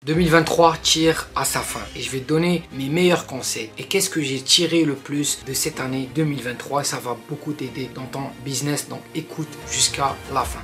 2023 tire à sa fin et je vais te donner mes meilleurs conseils et qu'est-ce que j'ai tiré le plus de cette année 2023 et ça va beaucoup t'aider dans ton business, donc écoute jusqu'à la fin.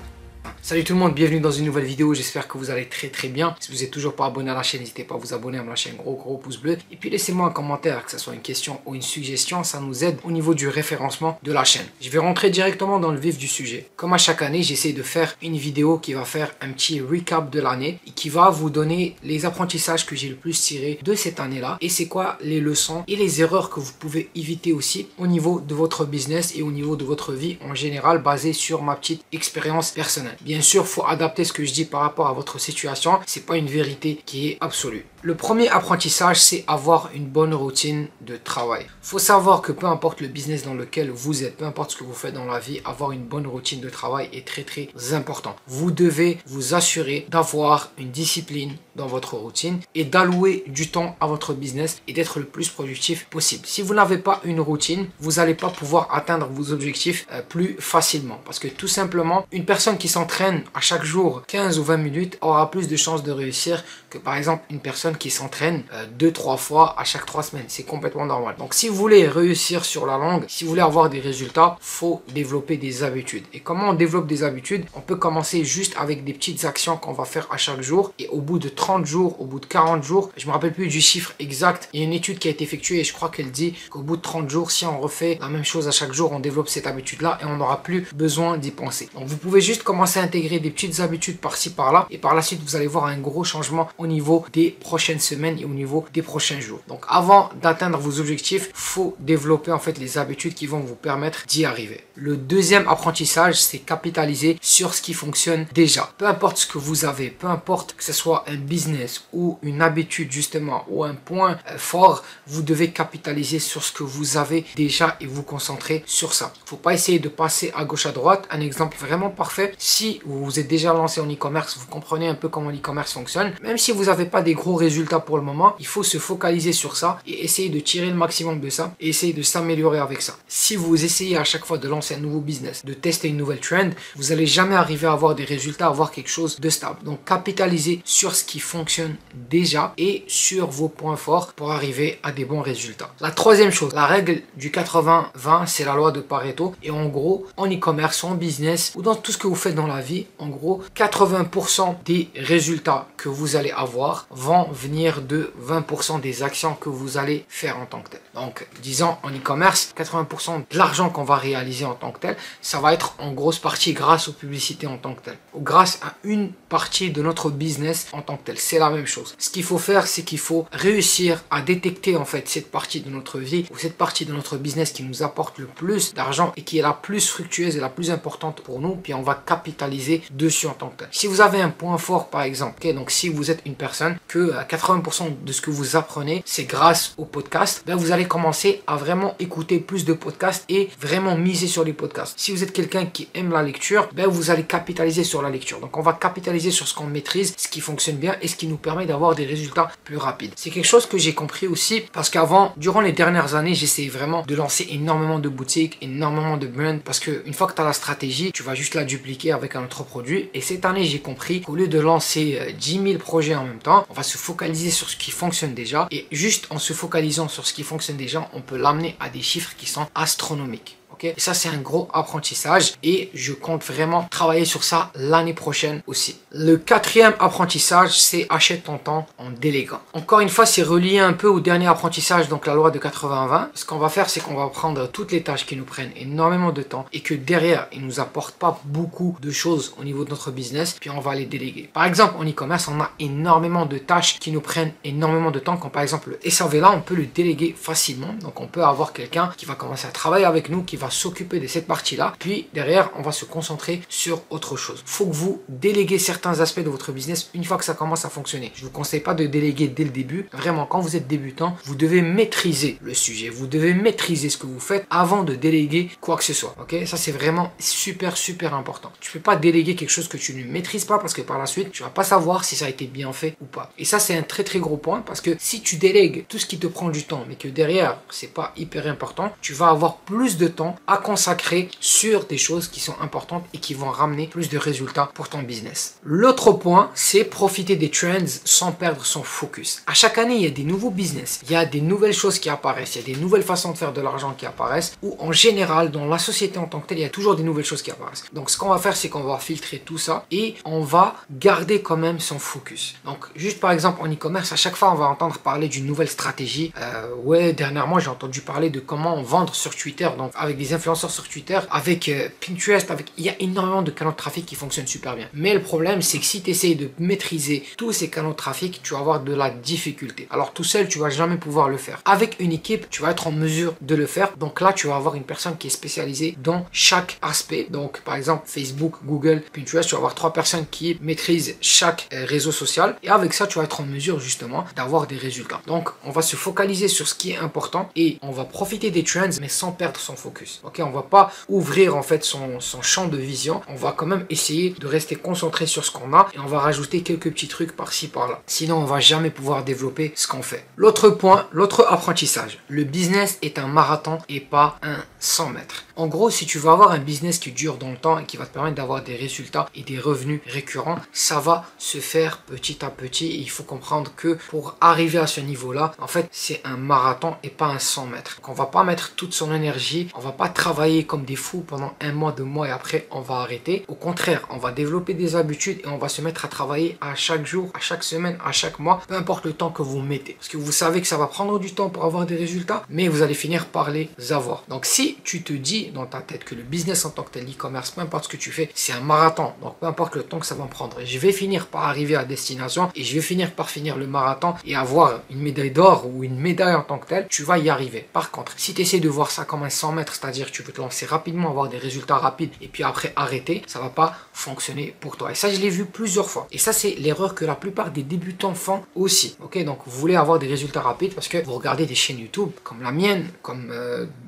Salut tout le monde, bienvenue dans une nouvelle vidéo, j'espère que vous allez très bien. Si vous n'êtes toujours pas abonné à la chaîne, n'hésitez pas à vous abonner, à me lâcher un gros pouce bleu. Et puis laissez-moi un commentaire, que ce soit une question ou une suggestion, ça nous aide au niveau du référencement de la chaîne. Je vais rentrer directement dans le vif du sujet. Comme à chaque année, j'essaie de faire une vidéo qui va faire un petit recap de l'année et qui va vous donner les apprentissages que j'ai le plus tirés de cette année-là. Et c'est quoi les leçons et les erreurs que vous pouvez éviter aussi au niveau de votre business et au niveau de votre vie en général, basé sur ma petite expérience personnelle. Bien sûr, il faut adapter ce que je dis par rapport à votre situation. C'est pas une vérité qui est absolue. Le premier apprentissage, c'est avoir une bonne routine de travail. Il faut savoir que peu importe le business dans lequel vous êtes, peu importe ce que vous faites dans la vie, avoir une bonne routine de travail est très important. Vous devez vous assurer d'avoir une discipline dans votre routine et d'allouer du temps à votre business et d'être le plus productif possible. Si vous n'avez pas une routine, vous n'allez pas pouvoir atteindre vos objectifs plus facilement. Parce que tout simplement, une personne qui s'entraîne à chaque jour 15 ou 20 minutes aura plus de chances de réussir que par exemple une personne qui s'entraîne 2-3 fois à chaque 3 semaines. C'est complètement normal. Donc si vous voulez réussir sur la longue, si vous voulez avoir des résultats, faut développer des habitudes. Et comment on développe des habitudes? On peut commencer juste avec des petites actions qu'on va faire à chaque jour et au bout de 30 jours, au bout de 40 jours, je me rappelle plus du chiffre exact, il y a une étude qui a été effectuée et je crois qu'elle dit qu'au bout de 30 jours, si on refait la même chose à chaque jour, on développe cette habitude-là et on n'aura plus besoin d'y penser. Donc vous pouvez juste commencer à intégrer des petites habitudes par-ci par-là et par la suite, vous allez voir un gros changement au niveau des prochaines semaines et au niveau des prochains jours. Donc avant d'atteindre vos objectifs, faut développer en fait les habitudes qui vont vous permettre d'y arriver. Le deuxième apprentissage, c'est capitaliser sur ce qui fonctionne déjà. Peu importe ce que vous avez, peu importe que ce soit un business ou une habitude justement ou un point fort, vous devez capitaliser sur ce que vous avez déjà et vous concentrer sur ça. Faut pas essayer de passer à gauche à droite. Un exemple vraiment parfait, si vous vous êtes déjà lancé en e-commerce, vous comprenez un peu comment l'e-commerce fonctionne, même si vous n'avez pas des gros résultats pour le moment, il faut se focaliser sur ça et essayer de tirer le maximum de ça et essayer de s'améliorer avec ça. Si vous essayez à chaque fois de lancer un nouveau business, de tester une nouvelle trend, vous n'allez jamais arriver à avoir des résultats, à avoir quelque chose de stable. Donc capitalisez sur ce qui fonctionne déjà et sur vos points forts pour arriver à des bons résultats. La troisième chose, la règle du 80-20, c'est la loi de Pareto et en gros, en e-commerce, en business ou dans tout ce que vous faites dans la vie, en gros, 80% des résultats que vous allez avoir vont venir de 20% des actions que vous allez faire en tant que tel. Donc, disons en e-commerce, 80% de l'argent qu'on va réaliser en tant que tel, ça va être en grosse partie grâce aux publicités en tant que tel, ou grâce à une partie de notre business en tant que tel. C'est la même chose. Ce qu'il faut faire, c'est qu'il faut réussir à détecter en fait cette partie de notre vie ou cette partie de notre business qui nous apporte le plus d'argent et qui est la plus fructueuse et la plus importante pour nous, puis on va capitaliser dessus en tant que tel. Si vous avez un point fort par exemple, okay, donc si vous êtes une personne que 80% de ce que vous apprenez, c'est grâce au podcast, ben vous allez commencer à vraiment écouter plus de podcasts et vraiment miser sur les podcasts. Si vous êtes quelqu'un qui aime la lecture, ben vous allez capitaliser sur la lecture. Donc on va capitaliser sur ce qu'on maîtrise, ce qui fonctionne bien et ce qui nous permet d'avoir des résultats plus rapides. C'est quelque chose que j'ai compris aussi parce qu'avant, durant les dernières années, j'essayais vraiment de lancer énormément de boutiques, énormément de brands parce que une fois que tu as la stratégie, tu vas juste la dupliquer avec un autre produit. Et cette année, j'ai compris qu'au lieu de lancer 10 000 projets en même temps, on va se focaliser sur ce qui fonctionne déjà et juste en se focalisant sur ce qui fonctionne déjà, on peut l'amener à des chiffres qui sont astronomiques. Okay. Et ça, c'est un gros apprentissage et je compte vraiment travailler sur ça l'année prochaine aussi. Le quatrième apprentissage, c'est achète ton temps en déléguant. Encore une fois, c'est relié un peu au dernier apprentissage, donc la loi de 80-20. Ce qu'on va faire, c'est qu'on va prendre toutes les tâches qui nous prennent énormément de temps et que derrière, ils nous apportent pas beaucoup de choses au niveau de notre business, puis on va les déléguer. Par exemple, en e-commerce, on a énormément de tâches qui nous prennent énormément de temps, comme par exemple le SAV là, on peut le déléguer facilement. Donc on peut avoir quelqu'un qui va commencer à travailler avec nous, qui va s'occuper de cette partie-là. Puis derrière, on va se concentrer sur autre chose. Il faut que vous déléguez certains aspects de votre business une fois que ça commence à fonctionner. Je ne vous conseille pas de déléguer dès le début. Vraiment, quand vous êtes débutant, vous devez maîtriser le sujet. Vous devez maîtriser ce que vous faites avant de déléguer quoi que ce soit. Ok, ça c'est vraiment super important. Tu ne peux pas déléguer quelque chose que tu ne maîtrises pas parce que par la suite, tu vas pas savoir si ça a été bien fait ou pas. Et ça, c'est un très gros point parce que si tu délègues tout ce qui te prend du temps, mais que derrière, c'est pas hyper important, tu vas avoir plus de temps temps à consacrer sur des choses qui sont importantes et qui vont ramener plus de résultats pour ton business. L'autre point, c'est profiter des trends sans perdre son focus. À chaque année, il y a des nouveaux business, il y a des nouvelles choses qui apparaissent, il y a des nouvelles façons de faire de l'argent qui apparaissent, ou en général, dans la société en tant que telle, il y a toujours des nouvelles choses qui apparaissent. Donc, ce qu'on va faire, c'est qu'on va filtrer tout ça et on va garder quand même son focus. Donc, juste par exemple, en e-commerce, à chaque fois, on va entendre parler d'une nouvelle stratégie. Ouais, dernièrement, j'ai entendu parler de comment vendre sur Twitter, donc avec des influenceurs sur Twitter, avec Pinterest, il y a énormément de canaux de trafic qui fonctionnent super bien. Mais le problème, c'est que si tu essayes de maîtriser tous ces canaux de trafic, tu vas avoir de la difficulté. Alors, tout seul, tu vas jamais pouvoir le faire. Avec une équipe, tu vas être en mesure de le faire. Donc là, tu vas avoir une personne qui est spécialisée dans chaque aspect. Donc, par exemple, Facebook, Google, Pinterest, tu vas avoir 3 personnes qui maîtrisent chaque réseau social. Et avec ça, tu vas être en mesure justement d'avoir des résultats. Donc, on va se focaliser sur ce qui est important et on va profiter des trends, mais sans perdre son focus. Ok, on va pas ouvrir en fait son champ de vision. On va quand même essayer de rester concentré sur ce qu'on a et on va rajouter quelques petits trucs par-ci par-là. Sinon, on va jamais pouvoir développer ce qu'on fait. L'autre point, l'autre apprentissage. Le business est un marathon et pas un 100 mètres. En gros, si tu veux avoir un business qui dure dans le temps et qui va te permettre d'avoir des résultats et des revenus récurrents, ça va se faire petit à petit. Et il faut comprendre que pour arriver à ce niveau-là, en fait, c'est un marathon et pas un 100 mètres. Donc, on va pas mettre toute son énergie, on va pas travailler comme des fous pendant 1 mois, 2 mois et après, on va arrêter. Au contraire, on va développer des habitudes et on va se mettre à travailler à chaque jour, à chaque semaine, à chaque mois, peu importe le temps que vous mettez. Parce que vous savez que ça va prendre du temps pour avoir des résultats, mais vous allez finir par les avoir. Donc, si tu te dis dans ta tête que le business en tant que tel, l'e-commerce, peu importe ce que tu fais, c'est un marathon. Donc, peu importe le temps que ça va me prendre. Et je vais finir par arriver à destination et je vais finir par finir le marathon et avoir une médaille d'or ou une médaille en tant que telle, tu vas y arriver. Par contre, si tu essaies de voir ça comme un 100 mètres, c'est-à-dire que tu veux te lancer rapidement, avoir des résultats rapides et puis après arrêter, ça va pas fonctionner pour toi. Et ça, je l'ai vu plusieurs fois. Et ça, c'est l'erreur que la plupart des débutants font aussi. Ok, donc vous voulez avoir des résultats rapides parce que vous regardez des chaînes YouTube comme la mienne, comme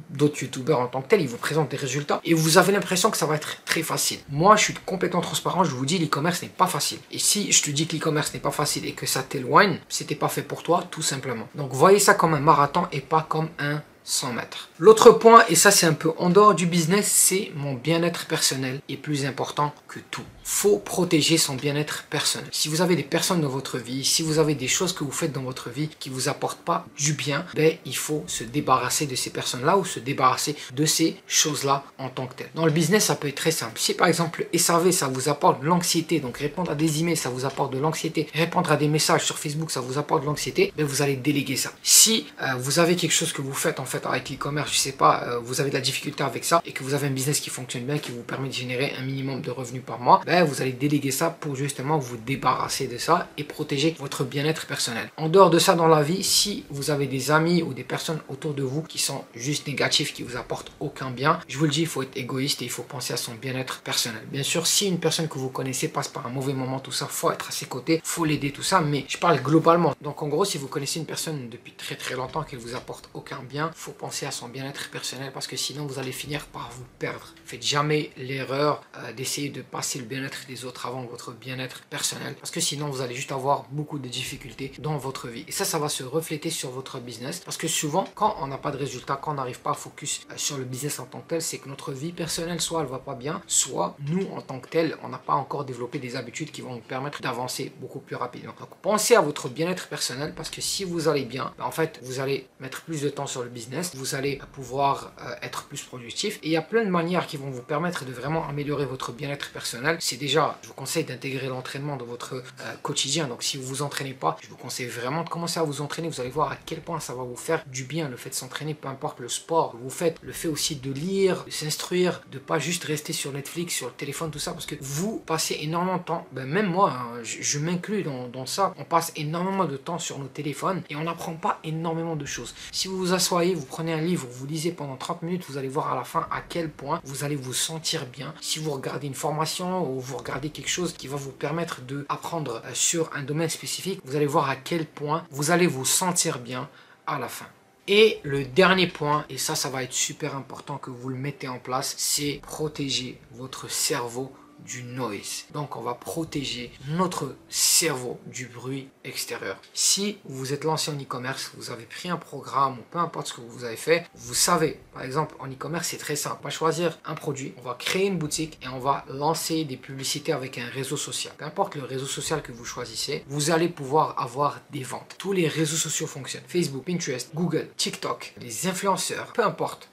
d'autres youtubeurs en tant que tel, ils vous présentent des résultats et vous avez l'impression que ça va être très facile. Moi, je suis complètement transparent, je vous dis, l'e-commerce n'est pas facile. Et si je te dis que l'e-commerce n'est pas facile et que ça t'éloigne, c'était pas fait pour toi, tout simplement. Donc, voyez ça comme un marathon et pas comme un 100 mètres. L'autre point, et ça c'est un peu en dehors du business, c'est mon bien-être personnel est plus important que tout. Faut protéger son bien-être personnel. Si vous avez des personnes dans votre vie, si vous avez des choses que vous faites dans votre vie qui vous apportent pas du bien, ben il faut se débarrasser de ces personnes-là ou se débarrasser de ces choses-là en tant que tel. Dans le business, ça peut être très simple. Si par exemple le SAV, ça vous apporte de l'anxiété, donc répondre à des emails, ça vous apporte de l'anxiété, répondre à des messages sur Facebook, ça vous apporte de l'anxiété, ben vous allez déléguer ça. Si vous avez quelque chose que vous faites en fait avec l'e-commerce, je sais pas, vous avez de la difficulté avec ça et que vous avez un business qui fonctionne bien, qui vous permet de générer un minimum de revenus par mois, ben vous allez déléguer ça pour justement vous débarrasser de ça et protéger votre bien-être personnel. En dehors de ça dans la vie, si vous avez des amis ou des personnes autour de vous qui sont juste négatifs, qui vous apportent aucun bien, je vous le dis, il faut être égoïste et il faut penser à son bien-être personnel. Bien sûr, si une personne que vous connaissez passe par un mauvais moment, tout ça, faut être à ses côtés, faut l'aider, tout ça, mais je parle globalement. Donc en gros, si vous connaissez une personne depuis très très longtemps qu'elle vous apporte aucun bien, faut penser à son bien-être personnel parce que sinon vous allez finir par vous perdre. Faites jamais l'erreur d'essayer de passer le bien-être des autres avant votre bien-être personnel parce que sinon vous allez juste avoir beaucoup de difficultés dans votre vie et ça va se refléter sur votre business parce que souvent quand on n'a pas de résultats, quand on n'arrive pas à focus sur le business en tant que tel, c'est que notre vie personnelle soit elle va pas bien, soit nous en tant que tel on n'a pas encore développé des habitudes qui vont nous permettre d'avancer beaucoup plus rapidement. Donc pensez à votre bien-être personnel parce que si vous allez bien, en fait vous allez mettre plus de temps sur le business, vous allez pouvoir être plus productif et il y a plein de manières qui vont vous permettre de vraiment améliorer votre bien-être personnel. C'est déjà, je vous conseille d'intégrer l'entraînement dans votre quotidien. Donc si vous vous entraînez pas, je vous conseille vraiment de commencer à vous entraîner. Vous allez voir à quel point ça va vous faire du bien, le fait de s'entraîner, peu importe le sport que vous faites, le fait aussi de lire, de s'instruire, de pas juste rester sur Netflix, sur le téléphone, tout ça, parce que vous passez énormément de temps, ben même moi, hein, je m'inclus dans ça, on passe énormément de temps sur nos téléphones et on n'apprend pas énormément de choses. Si vous vous asseyez, vous prenez un livre, vous lisez pendant 30 minutes, vous allez voir à la fin à quel point vous allez vous sentir bien. Si vous regardez une formation ou vous regardez quelque chose qui va vous permettre d'apprendre sur un domaine spécifique, vous allez voir à quel point vous allez vous sentir bien à la fin. Et le dernier point, et ça va être super important que vous le mettez en place, c'est protéger votre cerveau du noise. Donc on va protéger notre cerveau du bruit extérieur. Si vous êtes lancé en e-commerce, vous avez pris un programme ou peu importe ce que vous avez fait, vous savez, par exemple en e-commerce c'est très simple. On va choisir un produit, on va créer une boutique et on va lancer des publicités avec un réseau social. Peu importe le réseau social que vous choisissez, vous allez pouvoir avoir des ventes. Tous les réseaux sociaux fonctionnent. Facebook, Pinterest, Google, TikTok, les influenceurs, peu importe,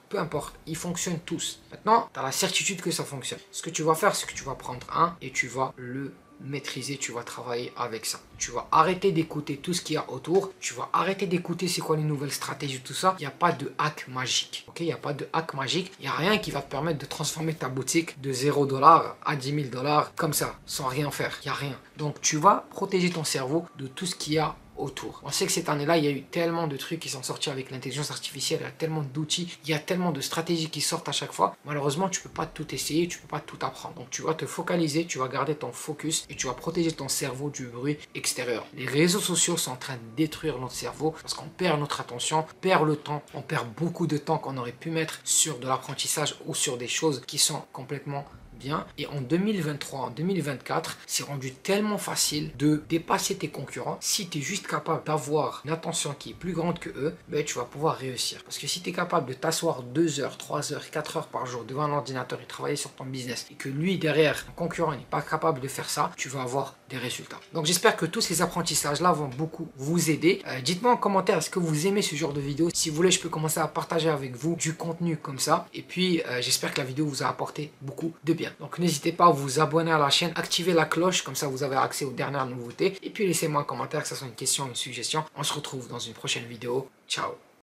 ils fonctionnent tous. Maintenant, tu as la certitude que ça fonctionne. Ce que tu vas faire, c'est que tu vas prendre un et tu vas le maîtriser, tu vas travailler avec ça. Tu vas arrêter d'écouter tout ce qu'il y a autour, tu vas arrêter d'écouter c'est quoi les nouvelles stratégies, tout ça. Il n'y a pas de hack magique, ok? Il n'y a pas de hack magique, il n'y a rien qui va te permettre de transformer ta boutique de 0 $ à 10 000 $ comme ça, sans rien faire, il n'y a rien. Donc tu vas protéger ton cerveau de tout ce qu'il y a autour. On sait que cette année-là, il y a eu tellement de trucs qui sont sortis avec l'intelligence artificielle, il y a tellement d'outils, il y a tellement de stratégies qui sortent à chaque fois. Malheureusement, tu ne peux pas tout essayer, tu ne peux pas tout apprendre. Donc, tu vas te focaliser, tu vas garder ton focus et tu vas protéger ton cerveau du bruit extérieur. Les réseaux sociaux sont en train de détruire notre cerveau parce qu'on perd notre attention, on perd le temps, on perd beaucoup de temps qu'on aurait pu mettre sur de l'apprentissage ou sur des choses qui sont complètement bien. Et en 2023, en 2024, c'est rendu tellement facile de dépasser tes concurrents. Si tu es juste capable d'avoir une attention qui est plus grande que eux, ben, tu vas pouvoir réussir. Parce que si tu es capable de t'asseoir 2 heures, 3 heures, 4 heures par jour devant un ordinateur et travailler sur ton business et que lui derrière, ton concurrent n'est pas capable de faire ça, tu vas avoir des résultats. Donc j'espère que tous ces apprentissages-là vont beaucoup vous aider. Dites-moi en commentaire, est-ce que vous aimez ce genre de vidéo? Si vous voulez, je peux commencer à partager avec vous du contenu comme ça. Et puis, j'espère que la vidéo vous a apporté beaucoup de bien. Donc n'hésitez pas à vous abonner à la chaîne, activer la cloche, comme ça vous avez accès aux dernières nouveautés. Et puis laissez-moi un commentaire, que ce soit une question ou une suggestion. On se retrouve dans une prochaine vidéo. Ciao!